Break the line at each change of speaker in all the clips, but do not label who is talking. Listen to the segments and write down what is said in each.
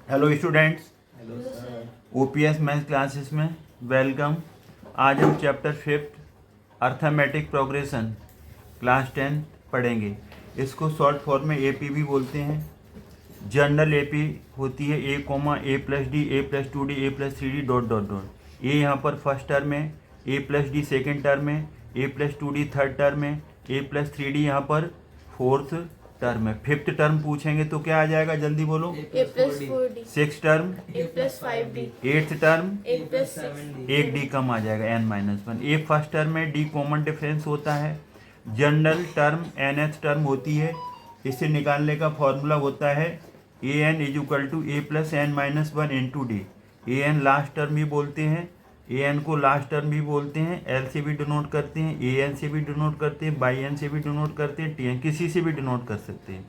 Hello students,
hello sir.
OPS math classes में welcome. आज हम चैप्टर 5 अर्थमेटिक प्रोग्रेशन क्लास 10 पढ़ेंगे। इसको शॉर्ट फॉर्म में एपी भी बोलते हैं। जनरल एपी होती है a comma a plus d a plus 2 d a plus 3 d dot dot dot. A यहाँ पर फर्स्ट टर्म है, a plus d second term है, a plus 2 d third term है, ए प्लस 3 डी यहाँ पर fourth term है। Fifth term पूछेंगे तो क्या आ जाएगा, जल्दी बोलो।
A plus 4D,
six term,
a plus 5D,
eighth term,
a plus 7D,
एक डी कम आ जाएगा n-1। ए फर्स्ट टर्म में डी कॉमन डिफरेंस होता है। जनरल टर्म nth टर्म होती है। इसे निकालने का फॉर्मूला होता है a n is equal to a plus n minus one into d. A n last term भी बोलते हैं, ए एन को लास्ट टर्म भी बोलते हैं, एल से भी डिनोट करते हैं, ए एन से भी डिनोट करते हैं, बाई एन से भी डिनोट करते हैं, टी एन किसी से भी डिनोट कर सकते हैं।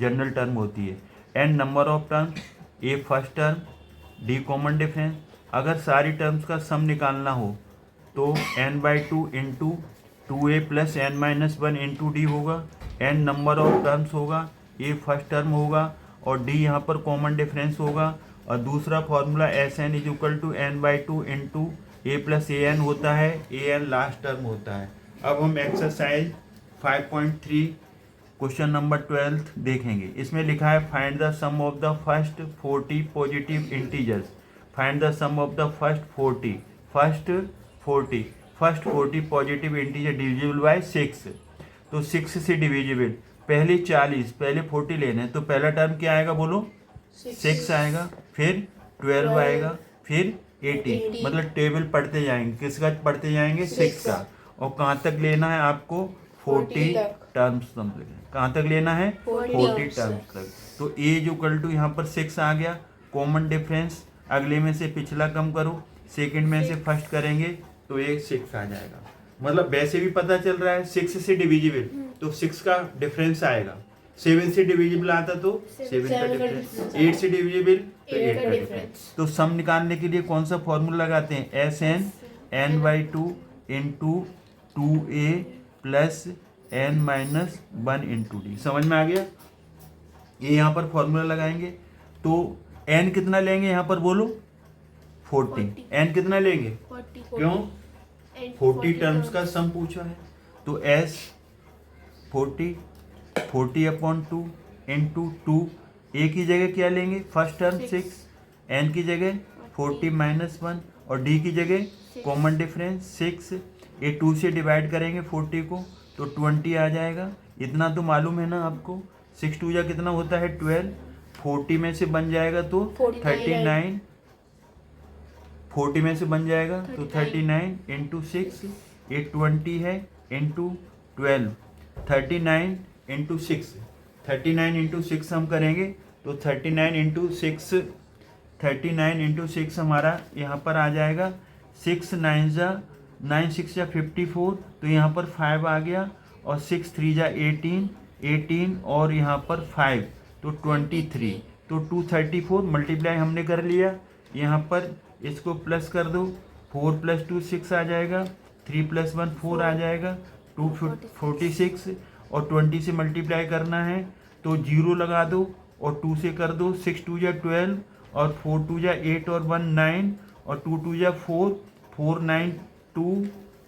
जनरल टर्म होती है। N number of terms, a first term, d common difference. अगर सारी टर्म्स का सम निकालना हो तो n/2 into 2a plus n minus one into d होगा। n नंबर ऑफ टर्म्स होगा, ए फर्स्ट टर्म होगा और डी यहाँ पर कॉमन डिफरेंस होगा। और दूसरा formula S N is equal to n/2 into a plus A n होता है, ए एन लास्ट टर्म होता है। अब हम एक्सरसाइज 5.3 क्वेश्चन नंबर 12 देखेंगे। इसमें लिखा है find the sum of the first 40 positive integers. Find the sum of the first 40 positive integer divisible by 6। तो 6 से डिविजिबल, पहले 40 पहले 40 लेने हैं, तो पहला टर्म क्या आएगा बोलो, 6 आएगा, फिर 12 आएगा, फिर 18। मतलब टेबल पढ़ते जाएंगे, किसका पढ़ते जाएंगे, 6 का। और कहाँ तक लेना है आपको, 40 टर्म्स तक। कहाँ तक लेना है, 40 टर्म्स तक। तो ए जो इक्वल टू यहाँ पर 6 आ गया। कॉमन डिफरेंस अगले में से पिछला कम करो, सेकंड में से फर्स्ट करेंगे तो ये 6 आ जाएगा। मतलब वैसे भी पता चल रहा है 6 से डिविजिबल तो 6 का डिफरेंस आएगा। 7 से डिविजिबल आता तो 7 का डिफरेंस, 8 से डिविजिबल तो 8 का डिफरेंस। तो सम निकालने के लिए कौन सा फॉर्मूला लगाते हैं, S N n/2 into 2a plus n minus 1 into D. समझ में आ गया। ये यहाँ पर फॉर्मूला लगाएंगे तो n कितना लेंगे यहाँ पर बोलो, 40। n कितना लेंगे, क्यों, 40 टर्म्स का सम पूछा है। तो s 40/2 इंटू 2, a की जगह क्या लेंगे, फर्स्ट टर्म 6, n की जगह 40 माइनस 1 और d की जगह कॉमन डिफरेंस 6। ये 2 से डिवाइड करेंगे 40 को तो 20 आ जाएगा। इतना तो मालूम है ना आपको। 6 2 जा कितना होता है, 12। 40 में से बन जाएगा तो 39, 40 में से बन जाएगा तो 39 इंटू 6, ये 20 है इंटू 12, 39 इंटू 6, 39 इंटू 6 हम करेंगे तो 39 इंटू 6, 39 इंटू 6 हमारा यहाँ पर आ जाएगा 6 9 जा 9 6 जा 54, तो यहाँ पर 5 आ गया और 6 3 जा 18 और यहाँ पर 5 तो 23, तो 234 मल्टीप्लाई हमने कर लिया। यहाँ पर इसको प्लस कर दो, 4 + 2 6 आ जाएगा, 3 + 1 4 आ जाएगा, 246 और 20 से मल्टीप्लाई करना है तो 0 लगा दो और 2 से कर दो। 6 2 जा 12 और 4 2 जा 8 और 1 9 और 2 2 जा 4, 4 9 2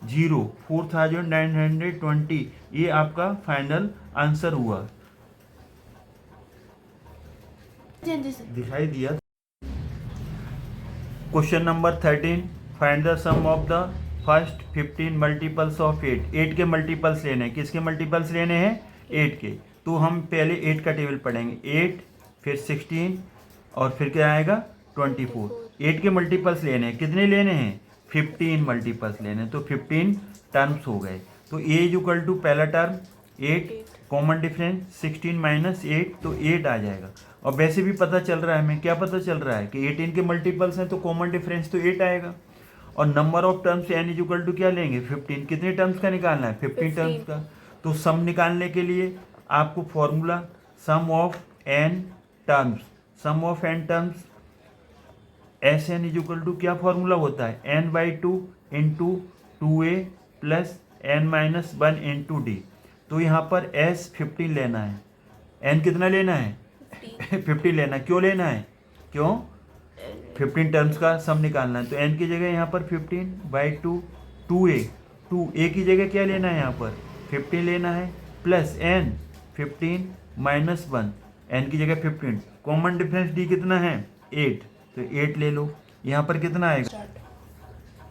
0, 4920। ये आपका फाइनल आंसर हुआ। दिखाई दिया। Question number 13 find the sum of the first 15 multiples of 8। 8 के मल्टीपल्स लेने हैं, किसके मल्टीपल्स लेने हैं, 8 के। तो हम पहले 8 का टेबल पढ़ेंगे, 8 फिर 16 और फिर क्या आएगा 24। 8 के मल्टीपल्स लेने हैं, कितने लेने हैं, 15 मल्टीपल्स लेने हैं। तो 15 टर्म्स हो गए। तो ए इज इक्वल टू पहला टर्म 8, कॉमन डिफरेंस 16 माइनस 8 तो 8 आ जाएगा। और वैसे भी पता चल रहा है हमें, क्या पता चल रहा है कि 18 के मल्टीपल्स हैं तो कॉमन डिफरेंस तो 8 आएगा। और number of terms n is equal to क्या लेंगे, 15। कितने टर्म्स का निकालना है, 15 टर्म्स का। तो सम निकालने के लिए आपको formula sum of n terms, sum of n terms S N is equal to क्या फॉर्मूला होता है, n/2 into 2a plus n minus 1 into D. तो यहाँ पर s 15 लेना है, n कितना लेना है 50 लेना। क्यों लेना है, क्यों? 15 टर्म्स का सम निकालना है, तो n की जगह यहाँ पर 15/2 2a की जगह क्या लेना है, यहाँ पर 15 लेना है, प्लस n 15 माइनस 1, n की जगह 15, कॉमन डिफरेंस d कितना है 8, तो 8 ले लो, यहाँ पर कितना आएगा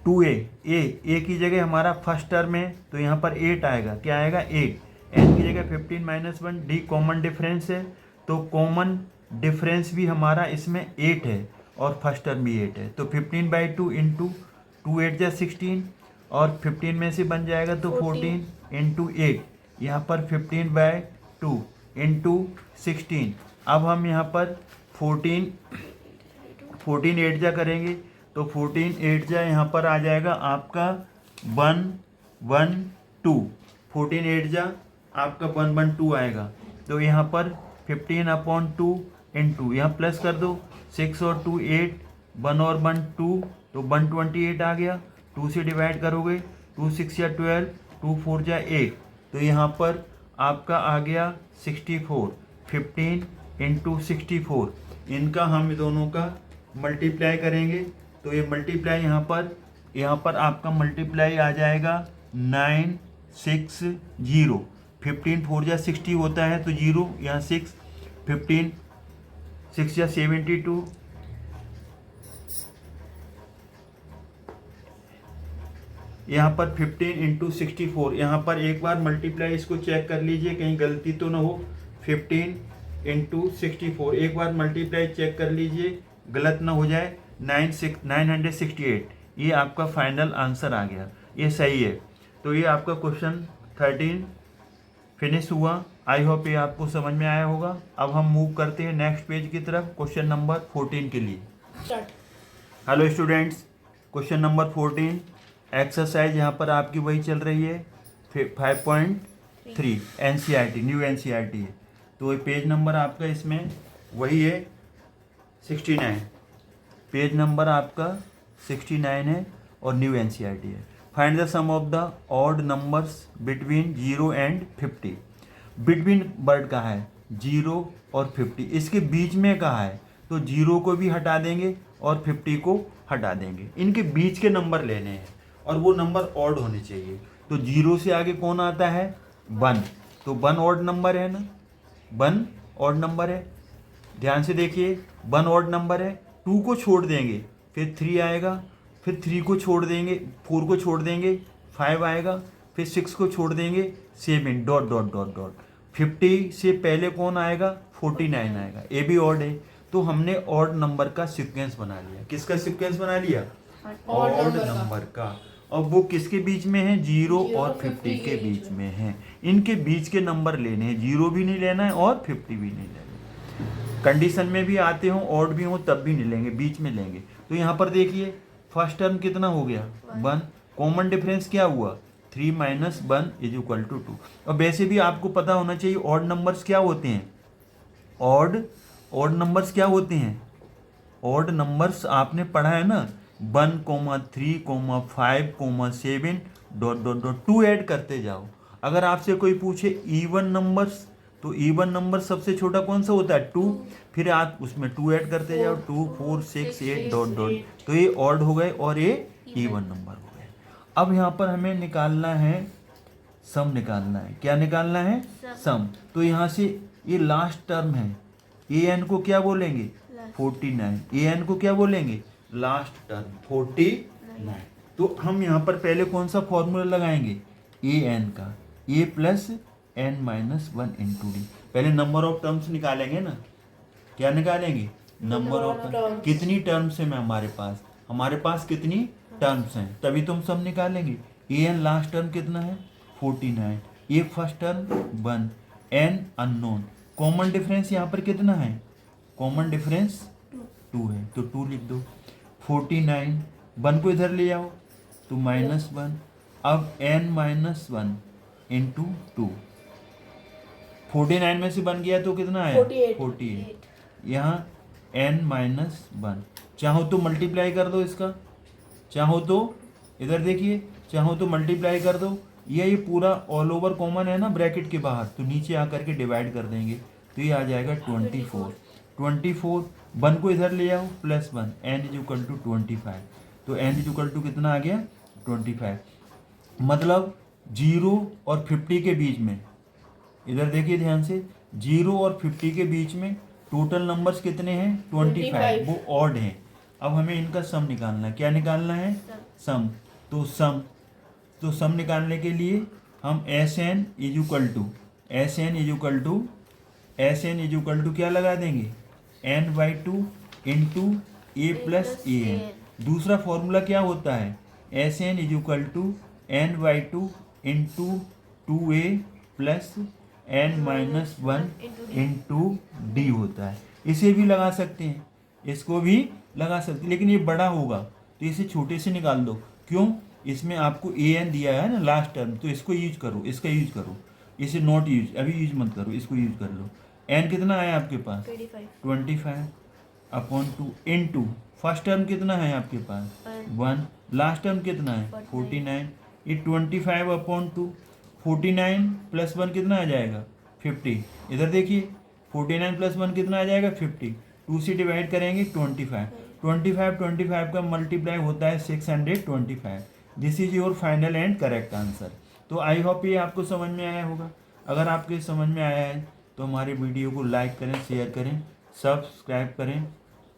2a, a की जगह हमारा फर्स्ट टर्म है तो यहाँ पर 8 आएगा, क्या आएगा 8, n की जगह 15 माइनस 1, d कॉमन डिफरेंस है तो कॉमन डिफरेंस भी हमारा इसमें 8 है और फर्स्ट टर्म भी 8 है, तो 15/2 इंटू 2 8 जा 16 और 15 में से बन जाएगा तो 14 इंटू 8, यहाँ पर 15/2 इंटू 16, अब हम यहाँ पर 14 8 जा करेंगे तो 14 8 जा यहाँ पर आ जाएगा आपका 1 1 2, 14 8 जा आपका 1 1 2 आएगा, तो यहाँ पर 15/2 इंटू यहाँ प्लस कर दो 6 और 2 8, 1 और 1 2, तो 128 आ गया, 2 से डिवाइड करोगे 2 6 या 12, 2 4 जा 8, तो यहाँ पर आपका आ गया 64, 15 इंटू 64, इनका हम दोनों का मल्टीप्लाई करेंगे तो ये मल्टीप्लाई यहाँ पर आपका मल्टीप्लाई आ जाएगा 960, 15 4 जा 60 होता है तो 0 यहाँ 6, 15 6 या 72, यहाँ पर 15 इंटू 64, यहाँ पर एक बार मल्टीप्लाई इसको चेक कर लीजिए कहीं गलती तो ना हो, 15 इंटू 64 एक बार मल्टीप्लाई चेक कर लीजिए गलत ना हो जाए, 968, ये आपका फाइनल आंसर आ गया, ये सही है। तो ये आपका क्वेश्चन 13 फिनिश हुआ। आई होप ये आपको समझ में आया होगा। अब हम मूव करते हैं नेक्स्ट पेज की तरफ, क्वेश्चन नंबर 14 के लिए। Hello students, question number 14 exercise यहाँ पर आपकी वही चल रही है 5.3 NCERT, न्यू NCERT है, तो ये पेज नंबर आपका इसमें वही है 69, पेज नंबर आपका 69 है और न्यू NCERT है। Find the sum of the odd numbers between 0 and 50। Between word कहा है 0 और 50, इसके बीच में कहा है तो 0 को भी हटा देंगे और 50 को हटा देंगे, इनके बीच के नंबर लेने हैं और वो नंबर ऑड होने चाहिए। तो 0 से आगे कौन आता है 1, तो 1 ऑड नंबर है ना, 1 ऑड नंबर है, ध्यान से देखिए 1 ऑड नंबर है, 2 को छोड़ देंगे फिर 3 आएगा, फिर 3 को छोड़ देंगे, 4 को छोड़ देंगे 5 आएगा, फिर 6 को छोड़ देंगे 7 डॉट डॉट डॉट डॉट, 50 से पहले कौन आएगा 49 आएगा, ये भी ऑड है। तो हमने ऑड नंबर का सीक्वेंस बना लिया, किसका सीक्वेंस बना लिया ऑड नंबर का, और वो किसके बीच में है 0 और 50 के बीच में है, इनके बीच के नंबर लेने हैं, 0 भी नहीं लेना है और 50 भी नहीं लेना। कंडीशन में भी आते हो ऑड भी हो तब भी नहीं लेंगे, बीच में लेंगे। तो यहाँ पर देखिए फर्स्ट टर्म कितना हो गया 1, कॉमन डिफरेंस क्या हुआ 3 माइनस 1 इज इक्वल टू 2। और वैसे भी आपको पता होना चाहिए ऑड नंबर्स क्या होते हैं, ऑड नंबर्स क्या होते हैं, ऑड नंबर्स आपने पढ़ा है ना 1, 3, 5, 7 डॉट डॉट डॉट 2 ऐड करते जाओ। अगर आपसे कोई पूछे इवन नंबर्स, तो इवन नंबर सबसे छोटा कौन सा होता है 2, फिर आप उसमें 2 ऐड करते जाओ 2, 4, 6, 8 डॉट डॉट, तो ये ऑड हो गए और ये इवन नंबर हो गए। अब यहाँ पर हमें निकालना है सम, निकालना है, क्या निकालना है सम। तो यहाँ से ये लास्ट टर्म है, an को क्या बोलेंगे 49, an को क्या बोलेंगे लास्ट टर्म 49। तो हम यहाँ पर पहले कौन सा फॉर्मूला लगाएंगे an का, a plus n minus 1 into D. पहले नंबर ऑफ टर्म्स निकालेंगे ना, क्या निकालेंगे नंबर ऑफ टर्म्स, कितनी टर्म्स है हमारे पास कितनी टर्म्स हैं, तभी तुम सब निकालेंगे। an लास्ट टर्म कितना है 49, ये first term 1, n unknown, common difference यहाँ पर कितना है, कॉमन डिफरेंस 2 है तो 2 लिख दो, 49 1 को इधर ले आओ तो -1, अब n माइनस 1 इंटू 2, 49 में से बन गया तो कितना आया 48, यहाँ n माइनस 1, चाहो तो मल्टीप्लाई कर दो इसका, चाहो तो इधर देखिए, चाहो तो मल्टीप्लाई कर दो, ये पूरा ऑल ओवर कॉमन है ना ब्रैकेट के बाहर, तो नीचे आकर के डिवाइड कर देंगे तो ये आ जाएगा 24, 1 को इधर ले आओ +1 n इज इक्वल टू 25। तो n इज इक्वल टू कितना आ गया 25। मतलब 0 और 50 के बीच में, इधर देखिए ध्यान से, 0 और 50 के बीच में टोटल नंबर्स कितने हैं 25, वो ऑड हैं। अब हमें इनका सम निकालना है। क्या निकालना है सम। तो सम निकालने के लिए हम Sn इज इक्वल टू क्या लगा देंगे n/2 into a plus A N. दूसरा फॉर्मूला क्या होता है Sn is equal to n/2 into 2a plus n-1 into D होता है। इसे भी लगा सकते हैं, इसको भी लगा सकते हैं, लेकिन ये बड़ा होगा तो इसे छोटे से निकाल दो। क्यों? इसमें आपको an दिया है ना लास्ट टर्म, तो इसको यूज करो, इसका यूज करो, इसे नॉट यूज अभी यूज मत करो, इसको यूज कर लो। n कितना आया आपके पास 25/2 इंटू फर्स्ट टर्म कितना है आपके पास 1, लास्ट टर्म कितना है 49। ये 25/2 49 + 1 कितना आ जाएगा 50। इधर देखिए 49 + 1 कितना आ जाएगा 50। 2 से डिवाइड करेंगे 25 का मल्टीप्लाई होता है 625। This is your final and correct answer. तो आई होप ये आपको समझ में आया होगा। अगर आपके समझ में आया है तो हमारे वीडियो को लाइक करें, शेयर करें, सब्सक्राइब करें।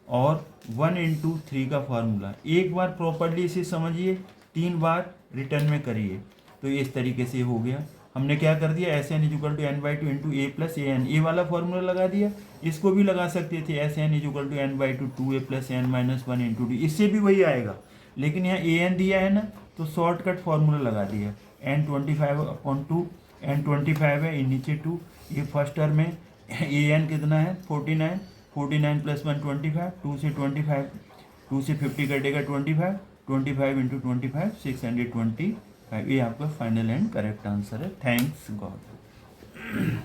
और 1/3 का फार्मूला एक बार प्रॉपरली इसे समझिए, 3 बार रिटर्न में करिए। तो इस तरीके से हो गया। हमने क्या कर दिया Sn is equal to n/2 into a plus A n, a वाला फॉर्मूला लगा दिया। इसको भी लगा सकते थे Sn is equal to n/2 2a plus n-1 into D, इससे भी वही आएगा। लेकिन यहाँ an दिया है ना, तो शॉर्टकट फार्मूला लगा दिया n25/2, n25 है, नीचे 2, ये फर्स्ट टर्म में an कितना है 49 + 1 25, 2 से 25, 2 से 50 कटेगा 25 इंटू 25 625। ये आपका फाइनल एंड करेक्ट आंसर है। Thanks God.